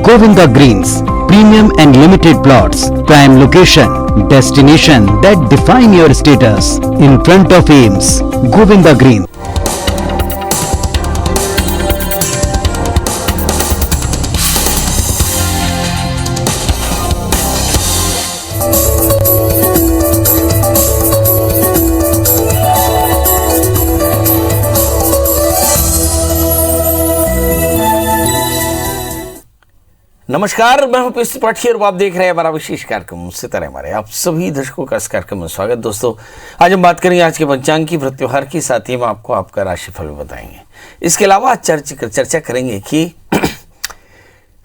Govinda Greens, premium and limited plots, prime location, destination that define your status. In front of Ames, Govinda Greens. नमस्कार, मैं हूं पीयूष त्रिपाठी और आप देख रहे हैं हमारा विशेष कार्यक्रम सितारे हमारे। आप सभी दर्शकों का इस कार्यक्रम में स्वागत। दोस्तों, आज हम बात करेंगे आज के पंचांग की, व्रत त्योहार की, साथ ही हम आपको आपका राशिफल भी बताएंगे। इसके अलावा चर्चा करेंगे कि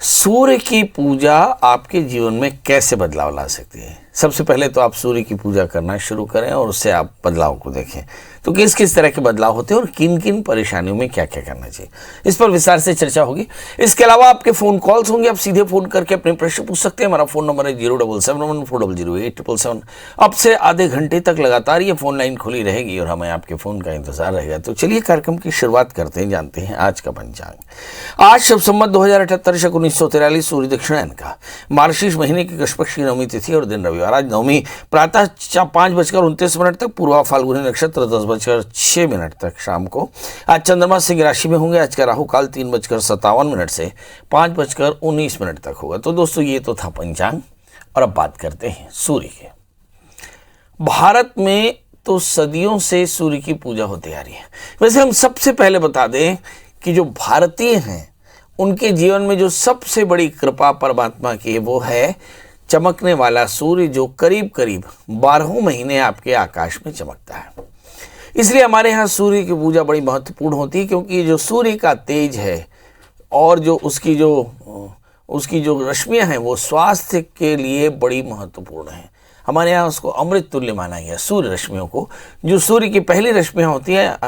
सूर्य की पूजा आपके जीवन में कैसे बदलाव ला सकती है। सबसे पहले तो आप सूर्य की पूजा करना शुरू करें और उससे आप बदलाव को देखें तो किस किस तरह के बदलाव होते हैं और किन किन परेशानियों में क्या क्या करना चाहिए, इस पर विस्तार से चर्चा होगी। इसके अलावा आपके फ़ोन कॉल्स होंगे, आप सीधे फ़ोन करके अपने प्रश्न पूछ सकते हैं। हमारा फ़ोन नंबर है 07714008777। अब से आधे घंटे तक लगातार ये फ़ोन लाइन खुली रहेगी और हमें आपके फ़ोन का इंतजार रहेगा। तो चलिए कार्यक्रम की शुरुआत करते हैं, जानते हैं आज का पंचांग। आज शब संवत 2078 शक 1943 सूर्य दक्षिणायन का मार्गशीर्ष महीने की कृष्ण पक्ष की नवमी तिथि और दिन रविवार। आज नवमी प्रातः 5:29 तक, पूर्वा फाल्गुनी नक्षत्र 10:06 तक शाम को। आज चंद्रमा सिंह राशि में होंगे। आज का राहु काल 3:57 से 5:19 तक होगा। तो दोस्तों, ये तो था पंचांग और अब बात करते हैं सूर्य के। भारत में तो सदियों से सूर्य की पूजा होती आ रही है। वैसे हम सबसे पहले बता दें कि जो भारतीय हैं उनके जीवन में जो सबसे बड़ी कृपा परमात्मा की है वो है चमकने वाला सूर्य, जो करीब करीब 12 महीने आपके आकाश में चमकता है। इसलिए हमारे यहाँ सूर्य की पूजा बड़ी महत्वपूर्ण होती है, क्योंकि जो सूर्य का तेज है और जो उसकी जो रश्मियाँ हैं वो स्वास्थ्य के लिए बड़ी महत्वपूर्ण है। हमारे यहाँ उसको अमृत तुल्य माना गया सूर्य रश्मियों को। जो सूर्य की पहली रश्मियाँ होती हैं,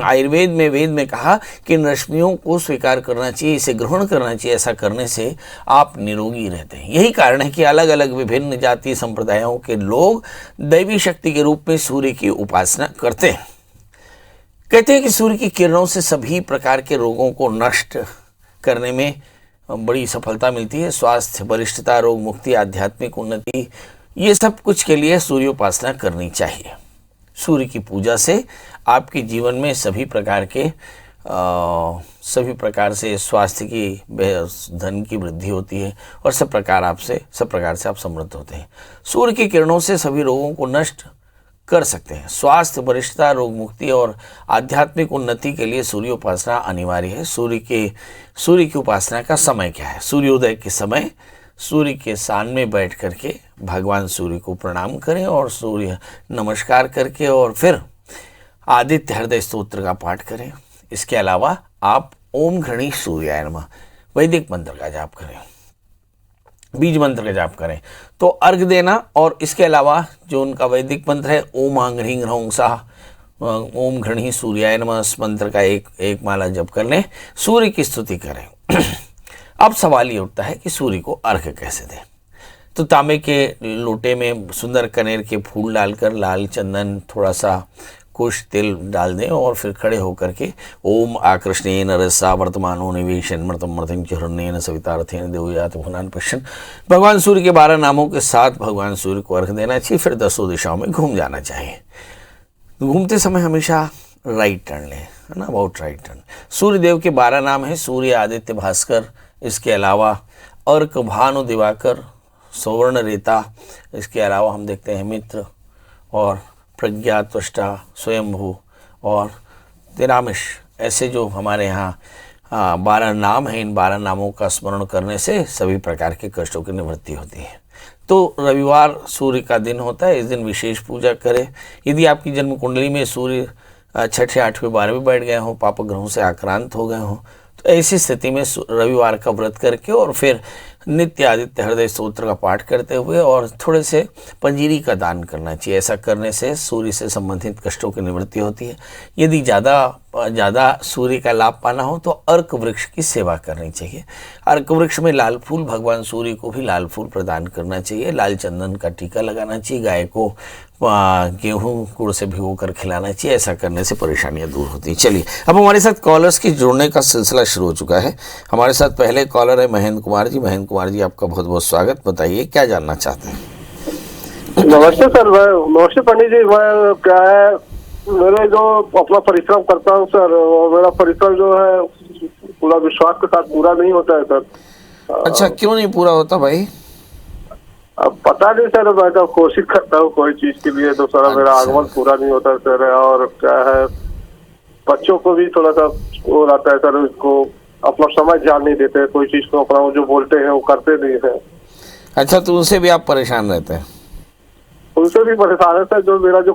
आयुर्वेद में, वेद में कहा कि इन रश्मियों को स्वीकार करना चाहिए, इसे ग्रहण करना चाहिए। ऐसा करने से आप निरोगी रहते हैं। यही कारण है कि अलग अलग विभिन्न जाति संप्रदायों के लोग दैवी शक्ति के रूप में सूर्य की उपासना करते हैं। कहते हैं कि सूर्य की किरणों से सभी प्रकार के रोगों को नष्ट करने में बड़ी सफलता मिलती है। स्वास्थ्य, वरिष्ठता, रोग मुक्ति, आध्यात्मिक उन्नति, ये सब कुछ के लिए सूर्य उपासना करनी चाहिए। सूर्य की पूजा से आपके जीवन में सभी प्रकार से स्वास्थ्य की, धन की वृद्धि होती है और सब प्रकार से आप समृद्ध होते हैं। सूर्य की किरणों से सभी रोगों को नष्ट कर सकते हैं। स्वास्थ्य, वरिष्ठता, रोग मुक्ति और आध्यात्मिक उन्नति के लिए सूर्य उपासना अनिवार्य है। सूर्य की उपासना का समय क्या है? सूर्योदय के समय सूर्य के सामने बैठ करके भगवान सूर्य को प्रणाम करें और सूर्य नमस्कार करके और फिर आदित्य हृदय स्तोत्र का पाठ करें। इसके अलावा आप ओम घृणी सूर्याय नमः वैदिक मंत्र का जाप करें, बीज मंत्र का जाप करें तो अर्घ देना। और इसके अलावा जो उनका वैदिक मंत्र है ओम आंघ्रीं ह्रौं सः ओम घृणी सूर्याय नमः, इस मंत्र का एक माला जप कर लें, सूर्य की स्तुति करें। अब सवाल ये उठता है कि सूर्य को अर्घ कैसे दें। तो तांबे के लोटे में सुंदर कनेर के फूल डालकर लाल चंदन, थोड़ा सा कुश तेल डाल दें और फिर खड़े होकर के ओम आकृष्णेन रसा वर्तमानो निवेशन मृतम मृतिं चुहन्नेन सवितार्थेन देवयात भुवनान् पश्यन्, भगवान सूर्य के 12 नामों के साथ भगवान सूर्य को अर्घ देना चाहिए। फिर 10 दिशाओं में घूम जाना चाहिए। घूमते समय हमेशा राइट टर्न लें, है ना, अबाउट राइट टर्न। सूर्य देव के 12 नाम हैं सूर्य, आदित्य, भास्कर। इसके अलावा अर्क, भानु, दिवाकर, सौवर्ण, रेता। इसके अलावा हम देखते हैं मित्र और प्रज्ञा, त्वष्टा, स्वयंभू और तिरामिश। ऐसे जो हमारे यहाँ 12 नाम हैं, इन 12 नामों का स्मरण करने से सभी प्रकार के कष्टों की निवृत्ति होती है। तो रविवार सूर्य का दिन होता है, इस दिन विशेष पूजा करें। यदि आपकी जन्म कुंडली में सूर्य 6ठे, 8वें, 12वें बैठ गए हों, पाप ग्रहों से आक्रांत हो गए हों, तो ऐसी स्थिति में रविवार का व्रत करके और फिर नित्य आदित्य हृदय स्तोत्र का पाठ करते हुए और थोड़े से पंजीरी का दान करना चाहिए। ऐसा करने से सूर्य से संबंधित कष्टों की निवृत्ति होती है। यदि ज़्यादा ज़्यादा सूर्य का लाभ पाना हो तो अर्क वृक्ष की सेवा करनी चाहिए। अर्क वृक्ष में लाल फूल, भगवान सूर्य को भी लाल फूल प्रदान करना चाहिए। लाल चंदन का टीका लगाना चाहिए। गाय को गेहूं गुड़ से भिगो कर खिलाना चाहिए। ऐसा करने से परेशानियां दूर होती हैं। चलिए, अब हमारे साथ कॉलर्स की जुड़ने का सिलसिला शुरू हो चुका है। हमारे साथ पहले कॉलर है महेंद्र कुमार जी। महेंद्र कुमार जी, आपका बहुत बहुत स्वागत। बताइए क्या जानना चाहते हैं। नमस्ते सर। नमस्ते पंडित जी। मैं क्या है, मेरे जो अपना परिश्रम करता हूँ सर, और मेरा परिश्रम जो है पूरा विश्वास के साथ पूरा नहीं होता है सर। अच्छा, क्यों नहीं पूरा होता भाई? अब पता नहीं सर, मैं तो कोशिश करता हूँ कोई चीज के लिए तो सर मेरा अच्छा। आगमन पूरा नहीं होता सर। और क्या है, बच्चों को भी थोड़ा सा वो रहता है सर, उसको अपना समय ध्यान नहीं देते, कोई चीज को अपना वो जो बोलते हैं वो करते नहीं है। अच्छा, तो उनसे भी आप परेशान रहते हैं? उनसे भी परेशान है सर। जो मेरा जो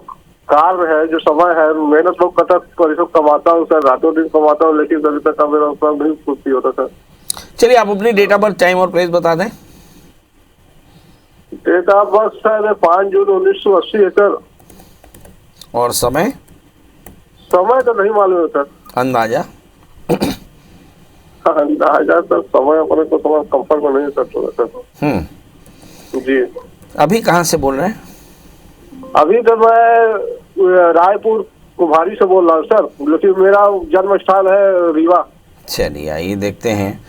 कार्य है, जो समय है, मेहनत लोग करता परिश्रम कमाता हूँ सर, रातों दिन कमाता हूँ, लेकिन अभी तक मेरा उसका नहीं पूर्ति होता सर। चलिए, आप अपनी डेट ऑफ बर्थ, टाइम और प्लेस बता दें। डेट ऑफ बर्थ सर 5 जून 1980 है सर। और समय? समय तो नहीं मालूम है सर। अंदाजा? अंदाजा सर समय अपने को समय कंफर्ट में नहीं है सर थोड़ा सर। जी। अभी कहाँ से बोल रहे हैं? अभी तो मैं रायपुर कुम्हारी से बोल रहा हूँ सर, लेकिन मेरा जन्म स्थल है रीवा। चलिए, आइए देखते हैं।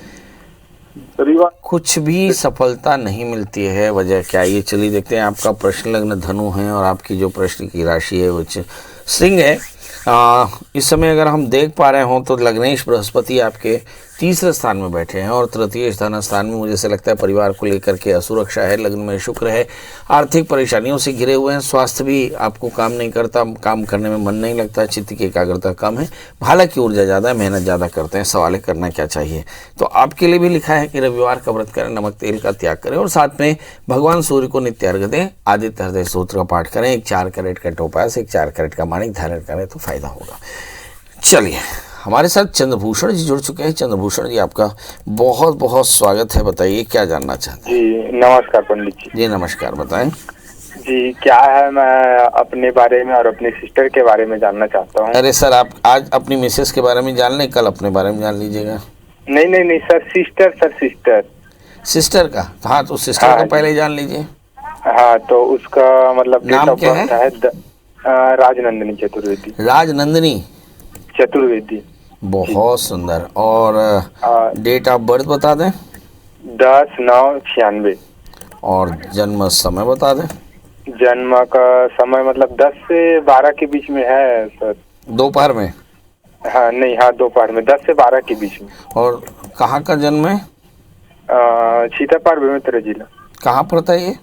रीवा। कुछ भी सफलता नहीं मिलती है, वजह क्या? ये चलिए देखते हैं। आपका प्रश्न लग्न धनु है और आपकी जो प्रश्न की राशि है वो सिंह है। इस समय अगर हम देख पा रहे हों तो लग्नेश बृहस्पति आपके तीसरे स्थान में बैठे हैं और तृतीय स्थान में मुझे से लगता है परिवार को लेकर के असुरक्षा है। लग्न में शुक्र है। आर्थिक परेशानियों से घिरे हुए हैं। स्वास्थ्य भी आपको काम नहीं करता, काम करने में मन नहीं लगता, चित्त की एकाग्रता कम है। हालांकि ऊर्जा ज़्यादा है, मेहनत ज़्यादा करते हैं। सवाल है करना क्या चाहिए। तो आपके लिए भी लिखा है कि रविवार का व्रत करें, नमक तेल का त्याग करें और साथ में भगवान सूर्य को नित्य अर्घ्य दें। आदित्य हृदय सूत्र का पाठ करें। एक 4 कैरेट का टोपास, एक 4 कैरेट का माणिक धारण करें तो फायदा होगा। चलिए, हमारे साथ चंद्रभूषण जी जुड़ चुके हैं। चंद्रभूषण जी, आपका बहुत बहुत स्वागत है। बताइए क्या जानना चाहते हैं। जी नमस्कार पंडित जी। जी नमस्कार, बताएं। जी क्या है, मैं अपने बारे में और अपनी सिस्टर के बारे में जानना चाहता हूँ। अरे सर, आप आज अपनी मिसेस के बारे में जान लें, कल अपने बारे में जान लीजिएगा। नहीं सर, सिस्टर। सिस्टर का? हाँ, तो सिस्टर हाँ, को पहले जान लीजिए। हाँ, तो उसका मतलब नाम क्या है? राजनंदिनी चतुर्वेदी। राजनंदिनी चतुर्वेदी। बहुत सुंदर। और डेट ऑफ बर्थ बता दें। 10/9/96। और जन्म समय बता दें। जन्म का समय मतलब 10 से 12 के बीच में है सर। दोपहर में? हाँ नहीं, हाँ दोपहर में 10 से 12 के बीच में। और कहाँ का जन्म है? सीतापार बेमेतरा जिला। कहाँ पड़ता है ये?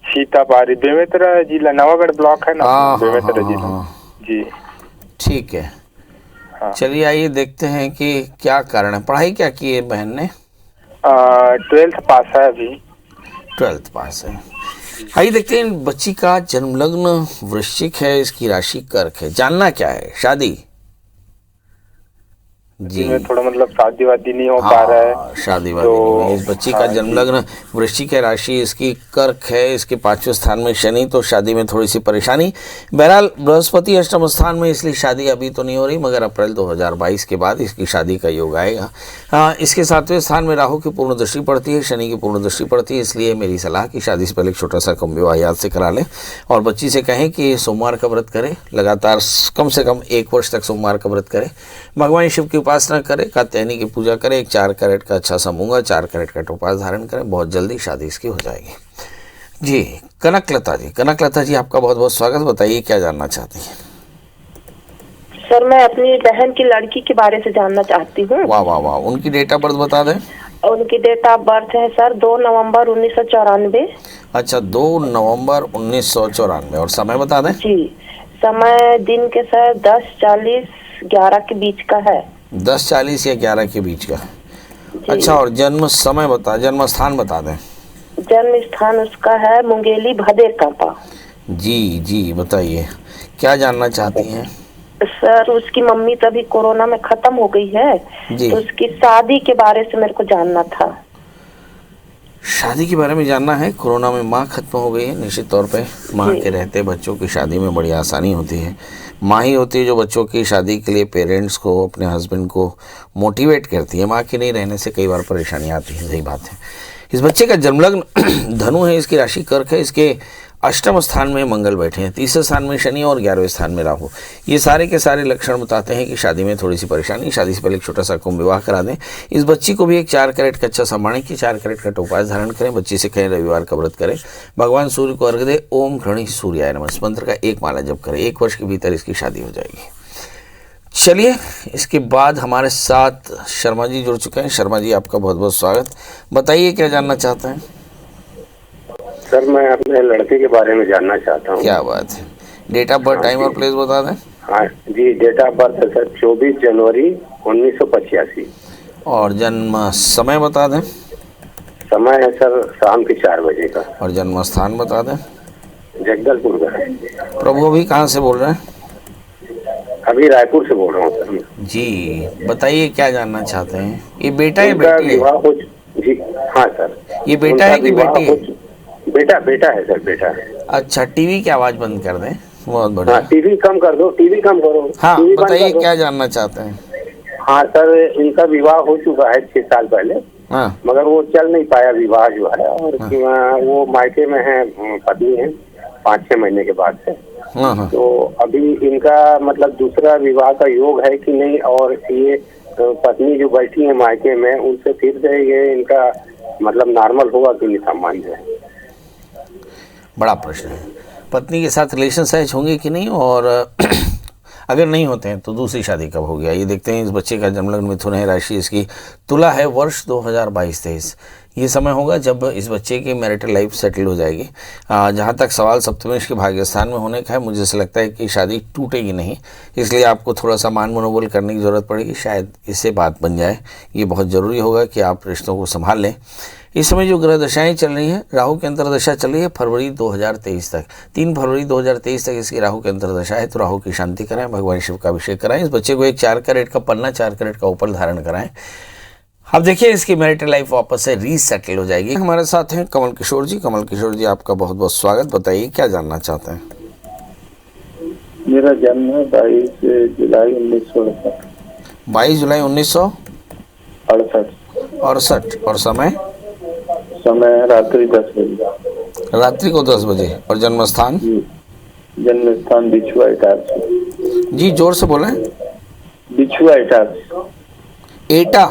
सीतापारी बेमेतरा जिला, नवागढ़ ब्लॉक है ना, बेमेतरा जिला। जी ठीक है। हाँ। चलिए, आइए देखते हैं कि क्या कारण है। पढ़ाई क्या की है बहन ने? 12th पास है अभी। 12th पास है। आइए देखते हैं। बच्ची का जन्म लग्न वृश्चिक है, इसकी राशि कर्क है। जानना क्या है? शादी? जी, में थोड़ा मतलब शादी वादी नहीं हो पा रहा है। शादी वादी तो नहीं है। इस बच्ची का जन्म लग्न वृश्चिक है, राशि इसकी कर्क है, इसके 5वें स्थान में शनि, तो शादी में थोड़ी सी परेशानी। बहरहाल बृहस्पति अष्टम स्थान में, इसलिए शादी अभी तो नहीं हो रही, मगर अप्रैल 2022 के बाद इसकी शादी का योग आएगा। इसके 7वें स्थान में राहु की पूर्ण दृष्टि पड़ती है, शनि की पूर्ण दृष्टि पड़ती है, इसलिए मेरी सलाह कि शादी से पहले एक छोटा सा कम विवाह याद से करा लें और बच्ची से कहें कि सोमवार का व्रत करे, लगातार कम से कम 1 वर्ष तक सोमवार का व्रत करे, भगवान शिव की उपासना करे, कात्यायनी की पूजा करे, एक 4 कैरेट का अच्छा सा मूंगा, 4 कैरेट का टोपास धारण करें। बहुत जल्दी शादी इसकी हो जाएगी। जी, कनकलता जी, आपका बहुत बहुत स्वागत। बताइए क्या जानना चाहती हैं। सर, मैं अपनी बहन की लड़की के बारे से जानना चाहती हूँ। वाह वाह वाह। उनकी डेट ऑफ बर्थ बता दें। उनकी डेट ऑफ बर्थ है सर 2 नवंबर 1994। अच्छा, 2 नवंबर 1994। और समय बता दें। जी, समय दिन के सर 10:40-11 के बीच का है। 10:40 या 11 के बीच का? अच्छा, और जन्म समय जन्म स्थान बता दें। जन्म स्थान उसका है मुंगेली भदेर कांपा। जी बताइए क्या जानना चाहती हैं। सर, उसकी मम्मी तभी कोरोना में खत्म हो गई है, तो उसकी शादी के बारे से मेरे को जानना था। शादी के बारे में जानना है। कोरोना में माँ खत्म हो गई है। निश्चित तौर पे माँ के रहते बच्चों की शादी में बड़ी आसानी होती है। माँ ही होती है जो बच्चों की शादी के लिए पेरेंट्स को, अपने हस्बैंड को मोटिवेट करती है। माँ के नहीं रहने से कई बार परेशानी आती है, सही बात है। इस बच्चे का जन्मलग्न धनु है, इसकी राशि कर्क है, इसके अष्टम स्थान में मंगल बैठे हैं, तीसरे स्थान में शनि और 11वें स्थान में राहु। ये सारे के सारे लक्षण बताते हैं कि शादी में थोड़ी सी परेशानी। शादी से पहले एक छोटा सा कुंभ विवाह करा दें। इस बच्ची को भी एक 4 कैरेट का अच्छा सा माणिक की 4 कैरेट का टोपाज धारण करें। बच्ची से कहें रविवार का व्रत करें, भगवान सूर्य को अर्घ दे, ओम घृणी सूर्याय नमः इस मंत्र का 1 माला जप करें। 1 वर्ष के भीतर इसकी शादी हो जाएगी। चलिए, इसके बाद हमारे साथ शर्मा जी जुड़ चुके हैं। शर्मा जी, आपका बहुत बहुत स्वागत। बताइए क्या जानना चाहते हैं? सर, मैं अपने लड़के के बारे में जानना चाहता हूँ। क्या बात है? डेट ऑफ बर्थ, टाइम और प्लेस बता दें। हाँ जी, डेट ऑफ बर्थ है सर 24 जनवरी 1985। और जन्म समय बता दें। समय है सर शाम के 4 बजे का। और जन्म स्थान बता दें। जगदलपुर का। प्रभु अभी कहाँ से बोल रहे हैं? अभी रायपुर से बोल रहा हूँ सर। जी, बताइए क्या जानना चाहते हैं? ये बेटा है उनका बेटी है? विवाह हो जी हाँ सर। ये बेटा है कि बेटी है? बेटा है सर, बेटा है। अच्छा, टीवी की आवाज़ बंद कर दें। बहुत बढ़िया। हाँ, टीवी कम कर दो, टीवी कम करो। हाँ, टीवी बंद बताइए कर दो। क्या जानना चाहते हैं? हाँ सर, इनका विवाह हो चुका है 6 साल पहले, हाँ मगर वो चल नहीं पाया विवाह जो है। और वो मायके में है, पत्नी है 5-6 महीने के बाद से। हाँ हाँ। तो अभी इनका मतलब दूसरा विवाह का योग है कि नहीं, और ये पत्नी जो बैठी है मायके में, उनसे फिर से ये इनका मतलब नॉर्मल होगा कि नहीं, सामान्य है? बड़ा प्रश्न है। पत्नी के साथ रिलेशन सहज होंगे कि नहीं, और अगर नहीं होते हैं तो दूसरी शादी कब हो गया? ये देखते हैं। इस बच्चे का जन्मलग्न मिथुन है, राशि इसकी तुला है, वर्ष 2022-23। ये समय होगा जब इस बच्चे की मैरिटल लाइफ सेटल हो जाएगी। जहाँ तक सवाल सप्तमेश के भाग्य स्थान में होने का है, मुझे ऐसा लगता है कि शादी टूटेगी नहीं, इसलिए आपको थोड़ा सा मान मनोबल करने की ज़रूरत पड़ेगी। शायद इससे बात बन जाए। ये बहुत ज़रूरी होगा कि आप रिश्तों को संभाल लें। इस समय जो ग्रह दशाएँ चल रही हैं, राहु की अंतर्दशा चल रही है फरवरी 2023 तक। 3 फरवरी 2023 तक इसकी राहु की अंतर्दशा है। तो राहु की शांति कराएं, भगवान शिव का अभिषेक कराएं। इस बच्चे को एक 4 कैरेट का पन्ना, 4 कैरेट का ऊपर धारण कराएं। अब देखिए, इसकी मैरिटल लाइफ वापस से रीसेटल हो जाएगी। हमारे साथ हैं कमल किशोर जी। कमल किशोर जी, आपका बहुत बहुत स्वागत। बताइए क्या जानना चाहते हैं? मेरा जन्म है 22 जुलाई 1968। 22 जुलाई 1968। और समय रात्रि 10 बजे। रात्रि को 10 बजे। और जन्म स्थान? जन्म स्थान बिछुआ इटारसी। जी, जोर से बोलें। बिछुआ इटारसी। एटा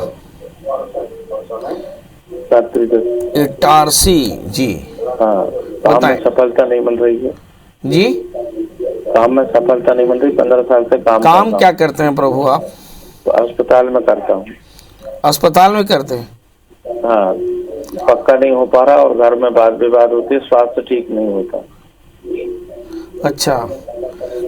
रात्रि 10। इटारसी जी। हाँ, काम में सफलता नहीं मिल रही है जी। काम में सफलता नहीं मिल रही। 15 साल से काम क्या करते हैं प्रभु आप? तो अस्पताल में करता हूँ। अस्पताल में करते हैं? हाँ, पक्का नहीं हो पा रहा और घर में वाद विवाद होते, स्वास्थ्य ठीक नहीं होता। अच्छा,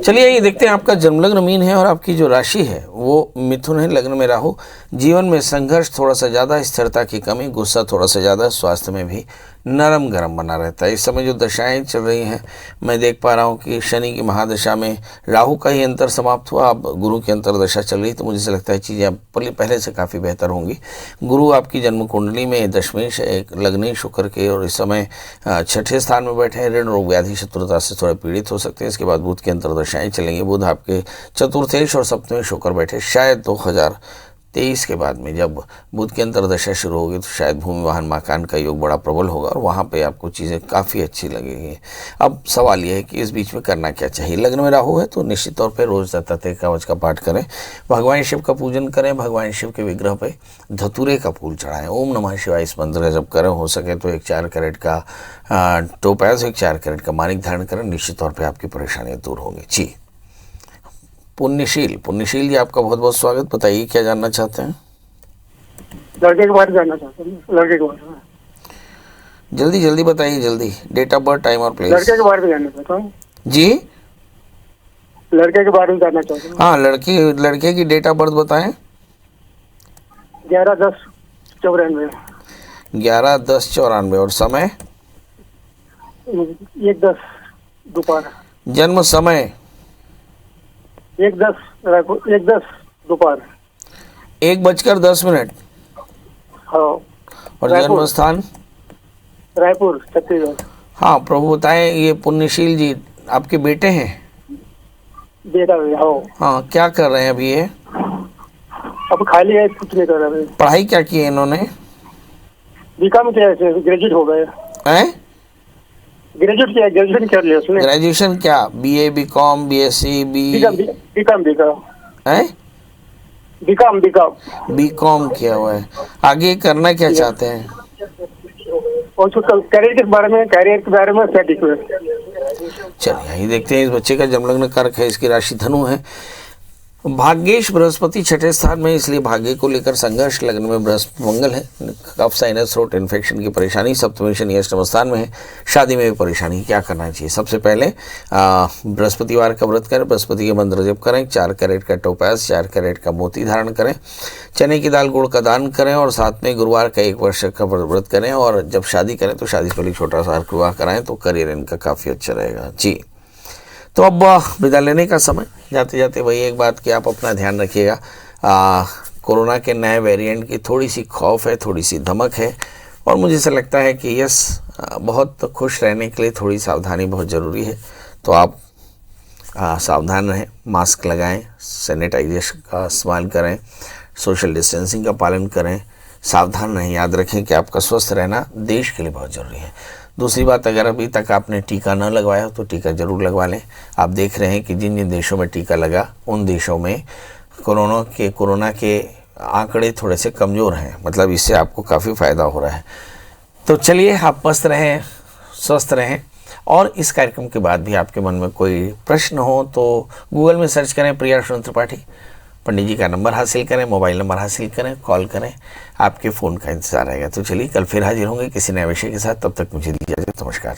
चलिए ये देखते हैं। आपका जन्मलग्न मीन है और आपकी जो राशि है वो मिथुन है, लग्न में राहु। जीवन में संघर्ष थोड़ा सा ज़्यादा, स्थिरता की कमी, गुस्सा थोड़ा सा ज़्यादा, स्वास्थ्य में भी नरम गरम बना रहता है। इस समय जो दशाएं चल रही हैं, मैं देख पा रहा हूँ कि शनि की महादशा में राहु का ही अंतर समाप्त हुआ, अब गुरु की अंतरदशा चल रही। तो मुझे से लगता है चीज़ें अब पहले से काफ़ी बेहतर होंगी। गुरु आपकी जन्म कुंडली में दशमेश है, एक लग्नी शुक्र के, और इस समय 6ठे स्थान में बैठे हैं। ऋण रोग व्याधि शत्रुता से थोड़े पीड़ित हो सकते हैं। इसके बाद बुध की अंतरदशाएँ चलेंगी। बुध आपके चतुर्थेश और सप्तमेश होकर बैठे। शायद 2023 के बाद में जब बुध की अंतरदशा शुरू होगी तो शायद भूमि वाहन मकान का योग बड़ा प्रबल होगा और वहाँ पे आपको चीज़ें काफ़ी अच्छी लगेंगी। अब सवाल यह है कि इस बीच में करना क्या चाहिए। लग्न में राहु है तो निश्चित तौर पे रोज़ दत्तात्रेय कवच का पाठ करें, भगवान शिव का पूजन करें, भगवान शिव के विग्रह पे धतूरे का फूल चढ़ाएं, ओम नमः शिवाय इस मंत्र का जप करें। हो सके तो एक 4 कैरेट का टोपैज, एक 4 कैरेट का मानिक धारण करें। निश्चित तौर पर आपकी परेशानियाँ दूर होंगी। जी, पुण्यशील जी, आपका बहुत बहुत स्वागत। बताइए क्या जानना चाहते हैं? लड़के के बारे में जानना चाहते हैं। लड़के के बारे में जल्दी बताइए, जल्दी। डेट ऑफ बर्थ, टाइम और प्लेस। लड़के के बारे में जानना चाहता हूँ जी। लड़के के बारे में जानना चाहता हूँ। हाँ, लड़के की डेट ऑफ बर्थ बताएं। 11/10/94। 11/10/94। और समय? 1:10 दोपहर। जन्म समय? 1:10 दोपहर। 1:10 हाँ। और जन्म स्थान? रायपुर, छत्तीसगढ़। हाँ प्रभु बताएं। ये पुण्यशील जी आपके बेटे हैं? बेटा है, हाँ। हाँ, क्या कर रहे हैं अभी ये? अब खाली है, कुछ नहीं कर रहे। पढ़ाई क्या की है इन्होंने? बीकॉम किया है, ग्रेजुएट हो गए। हैं? ग्रेजुएट किया, ग्रेजुएशन कर लिया उसने। ग्रेजुएशन क्या? BA, BCom, BSc, BCom BCom हैं? बीकॉम बीकॉम किया हुआ है। आगे करना क्या चाहते हैं? और उसको करियर के बारे में सर्टिफिकेट। चलिए यही देखते हैं। इस बच्चे का जन्मलग्न कर्क है, इसकी राशि धनु है। भाग्येश बृहस्पति छठे स्थान में, इसलिए भाग्य को लेकर संघर्ष। लग्न में बृहस्पति मंगल है, कफ साइनस थ्रोट इन्फेक्शन की परेशानी। सप्तमी शनि अष्टम स्थान में है, शादी में भी परेशानी। क्या करना चाहिए? सबसे पहले बृहस्पतिवार का व्रत करें, बृहस्पति के मंत्र जप करें, 4 कैरेट का टोपाज, 4 कैरेट का मोती धारण करें, चने की दाल गुड़ का दान करें और साथ में गुरुवार का 1 वर्ष का व्रत करें। और जब शादी करें तो शादी से पहले छोटा सा विवाह कराएं तो करियर इनका काफ़ी अच्छा रहेगा जी। तो अब विदा लेने का समय। जाते जाते वही एक बात कि आप अपना ध्यान रखिएगा। कोरोना के नए वेरिएंट की थोड़ी सी खौफ है, थोड़ी सी धमक है और मुझे ऐसा लगता है कि बहुत खुश रहने के लिए थोड़ी सावधानी बहुत ज़रूरी है। तो आप सावधान रहें, मास्क लगाएं, सैनिटाइजेशन का इस्तेमाल करें, सोशल डिस्टेंसिंग का पालन करें, सावधान रहें। याद रखें कि आपका स्वस्थ रहना देश के लिए बहुत ज़रूरी है। दूसरी बात, अगर अभी तक आपने टीका न लगवाया हो तो टीका ज़रूर लगवा लें। आप देख रहे हैं कि जिन जिन देशों में टीका लगा उन देशों में कोरोना के आंकड़े थोड़े से कमज़ोर हैं, मतलब इससे आपको काफ़ी फ़ायदा हो रहा है। तो चलिए, आप मस्त रहें, स्वस्थ रहें। और इस कार्यक्रम के बाद भी आपके मन में कोई प्रश्न हो तो गूगल में सर्च करें प्रिया अरुण त्रिपाठी, पंडित जी का नंबर हासिल करें, मोबाइल नंबर हासिल करें, कॉल करें, आपके फ़ोन का इंतज़ार रहेगा। तो चलिए, कल फिर हाजिर होंगे किसी नए विषय के साथ। तब तक मुझे दीजिए इजाज़त। नमस्कार।